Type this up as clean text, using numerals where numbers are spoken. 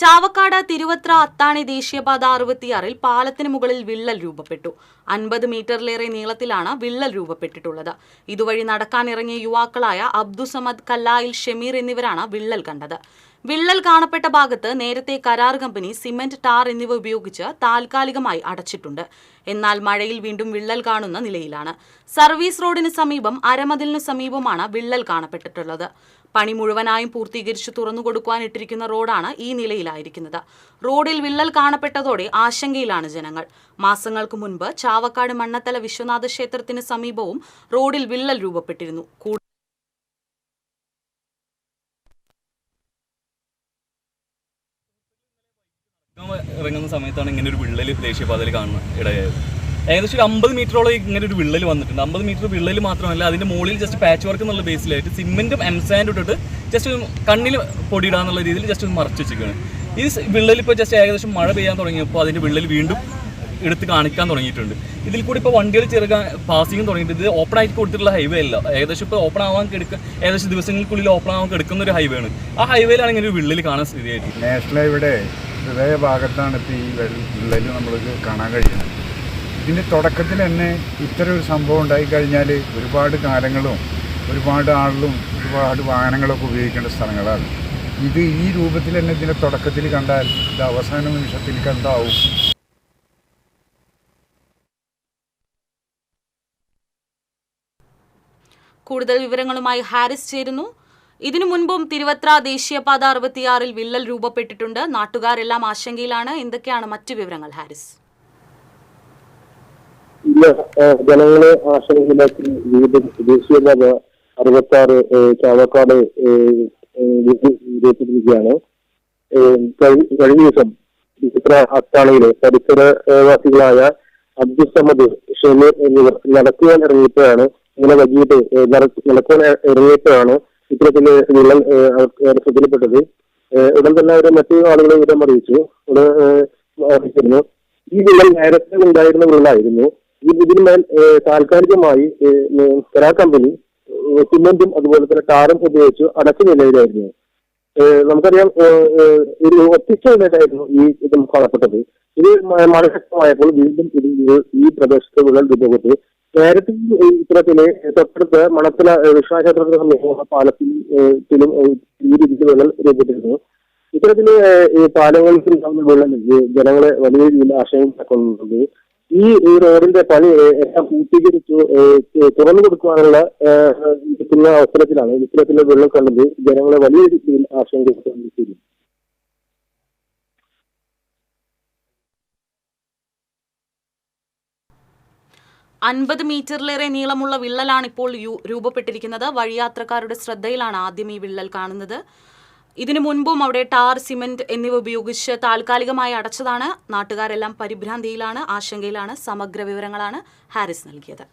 ചാവക്കാട് തിരുവത്ര അത്താണി ദേശീയപാത 66-ൽ പാലത്തിന് മുകളിൽ വിള്ളൽ രൂപപ്പെട്ടു. 50 മീറ്ററിലേറെ നീളത്തിലാണ് വിള്ളൽ രൂപപ്പെട്ടിട്ടുള്ളത്. ഇതുവഴി നടക്കാനിറങ്ങിയ യുവാക്കളായ അബ്ദുസമദ്, കല്ലായിൽ, ഷമീർ എന്നിവരാണ് വിള്ളൽ കണ്ടത്. വിള്ളൽ കാണപ്പെട്ട ഭാഗത്ത് നേരത്തെ കരാർ കമ്പനി സിമന്റ്, ടാർ എന്നിവ ഉപയോഗിച്ച് താൽക്കാലികമായി അടച്ചിട്ടുണ്ട്. എന്നാൽ മഴയിൽ വീണ്ടും വിള്ളൽ കാണുന്ന നിലയിലാണ്. സർവീസ് റോഡിന് സമീപം അരമതിലിനു സമീപമാണ് വിള്ളൽ കാണപ്പെട്ടിട്ടുള്ളത്. പണി മുഴുവനായും പൂർത്തീകരിച്ച് തുറന്നുകൊടുക്കുവാനിട്ടിരിക്കുന്ന റോഡാണ് ഈ നിലയിലായിരിക്കുന്നത്. റോഡിൽ വിള്ളൽ കാണപ്പെട്ടതോടെ ആശങ്കയിലാണ് ജനങ്ങൾ. മാസങ്ങൾക്ക് മുൻപ് ചാവക്കാട് മണ്ണത്തല വിശ്വനാഥ ക്ഷേത്രത്തിന് സമീപവും റോഡിൽ വിള്ളൽ രൂപപ്പെട്ടിരുന്നു. ഇറങ്ങുന്ന സമയത്താണ് ഇങ്ങനെ ഒരു വിള്ളൽ ദേശീയപാതയിൽ കാണുന്നത് ഇടയായത്. ഏകദേശം ഒരു 50 മീറ്ററോളം ഇങ്ങനെ ഒരു വിള്ളൽ വന്നിട്ടുണ്ട്. 50 മീറ്റർ വിള്ളൽ മാത്രമല്ല, അതിൻ്റെ മുകളിൽ ജസ്റ്റ് പാച്ച് വർക്ക് എന്നുള്ള ബേസിലായിട്ട് സിമെൻറ്റും എംസാൻഡും ഇട്ടിട്ട് ജസ്റ്റ് കണ്ണിൽ പൊടിയിടാന്നുള്ള രീതിയിൽ ജസ്റ്റ് ഒന്ന് മറച്ച് വെച്ചിരിക്കുകയാണ്. ഈ വിള്ളൽ ഇപ്പോൾ ജസ്റ്റ് ഏകദേശം മഴ പെയ്യാൻ തുടങ്ങിയപ്പോൾ അതിൻ്റെ വിള്ളൽ വീണ്ടും എടുത്ത് കാണിക്കാൻ തുടങ്ങിയിട്ടുണ്ട്. ഇതിൽ കൂടി ഇപ്പോൾ വണ്ടികൾ ചെറുക്കാൻ പാസിങ്ങും തുടങ്ങിയിട്ട്. ഇത് ഓപ്പൺ ആയിട്ട് കൊടുത്തിട്ടുള്ള ഹൈവേ അല്ല, ഏകദേശം ഇപ്പോൾ ഓപ്പൺ ആവാൻ ഏകദേശം ദിവസങ്ങൾക്കുള്ളിൽ ഓപ്പൺ ആവാൻ കിടക്കുന്ന ഒരു ഹൈവേ ആണ്. ആ ഹൈവേയിലാണ് ഇങ്ങനെ ഒരു വിള്ളൽ കാണാൻ സ്ഥിതിയായിട്ട്. നാഷണൽ ഹൈവേയുടെ ഹൃദയഭാഗത്താണ് ഇപ്പോൾ ഈ വിള്ളൽ നമ്മൾക്ക് കാണാൻ കഴിയുന്നത്. ഇതിൻ്റെ തുടക്കത്തിൽ തന്നെ ഇത്തരം ഒരു സംഭവം ഉണ്ടായിക്കഴിഞ്ഞാൽ ഒരുപാട് കാലങ്ങളും ഒരുപാട് ആളുകളും ഒരുപാട് വാഹനങ്ങളൊക്കെ ഉപയോഗിക്കേണ്ട സ്ഥലങ്ങളാണ്. ഇത് ഈ രൂപത്തിൽ തന്നെ ഇതിൻ്റെ തുടക്കത്തിൽ കണ്ടാൽ ഇത് അവസാന നിമിഷത്തിൽ കണ്ടാവും. കൂടുതൽ വിവരങ്ങളുമായി ഹാരിസ് ചേരുന്നു. ഇതിനു മുൻപും തിരുവത്ര ദേശീയപാത 66-ൽ വിള്ളൽ രൂപപ്പെട്ടിട്ടുണ്ട്. നാട്ടുകാരെല്ലാം ആശങ്കയിലാണ്. എന്തൊക്കെയാണ് മറ്റു വിവരങ്ങൾ ഹാരിസ്? ജനങ്ങളെ ആശങ്കയിലാക്കി വീണ്ടും ദേശീയപാത 66 ചാവക്കാട് രൂപപ്പെട്ടിരിക്കുകയാണ്. കഴിഞ്ഞ ദിവസം തിരുവത്ര അത്താണിയിലെ പരിസരവാസികളായ അബ്ദുസമദ്, ഷമീർ എന്നിവർ നടക്കുവാൻ ഇറങ്ങിയപ്പോഴാണ് ഇങ്ങനെ വൈകിട്ട് നടക്കുവാൻ ഇറങ്ങിയപ്പോഴാണ് ഇത്തരത്തില് വിള്ളൽ ശ്രദ്ധയിൽപ്പെട്ടത്. ഉടൻ തന്നെ അവരെ മറ്റു ആളുകളെ വിവരം അറിയിച്ചിരുന്നു. ഈ വിള്ളൽ നേരത്തെ ഉണ്ടായിരുന്ന വിള്ളലായിരുന്നു. ഇതിന്മേൽ താൽക്കാലികമായി കരാർ കമ്പനി സിമെന്റും അതുപോലെ തന്നെ ടാറും ഉപയോഗിച്ച് അടച്ച നിലയിലായിരുന്നു. നമുക്കറിയാം, ഒരു ഒറ്റ നിലയിലായിരുന്നു ഈ ഇത് കാണപ്പെട്ടത്. ഇത് മഴ ശക്തമായപ്പോൾ വീണ്ടും ഈ പ്രദേശത്ത് വിള്ളൽ രൂപപ്പെട്ടു. നേരത്തെ ഇത്തരത്തില് തൊട്ടടുത്ത് മണത്തല വിശ്വാസക്ഷേത്രത്തിന് സമീപമുള്ള പാലത്തിലും ഈ രീതിക്ക് വിള്ളൽ രൂപപ്പെട്ടിരുന്നു. ഇത്തരത്തില് പാലങ്ങൾക്ക് വിള്ളൽ ജനങ്ങളെ വലിയ രീതിയിൽ ആശങ്കയാക്കുന്നുണ്ട്. ഈ റോഡിന്റെ പണി എല്ലാം പൂർത്തീകരിച്ചു തുറന്നു കൊടുക്കുവാനുള്ള അവസരത്തിലാണ് ഇത്തരത്തിലുള്ള വെള്ളം കണ്ടത് ജനങ്ങളെ വലിയ രീതിയിൽ ആശങ്കപ്പെടുത്തിയിരുന്നു. 50 മീറ്ററിലേറെ നീളമുള്ള വിള്ളലാണ് ഇപ്പോൾ രൂപപ്പെട്ടിരിക്കുന്നത്. വഴിയാത്രക്കാരുടെ ശ്രദ്ധയിലാണ് ആദ്യം ഈ വിള്ളൽ കാണുന്നത്. ഇതിനു മുൻപും അവിടെ ടാർ, സിമന്റ് എന്നിവ ഉപയോഗിച്ച് താൽക്കാലികമായി അടച്ചതാണ്. നാട്ടുകാരെല്ലാം പരിഭ്രാന്തിയിലാണ്, ആശങ്കയിലാണ്. സമഗ്ര വിവരങ്ങളാണ് ഹാരിസ് നൽകിയത്.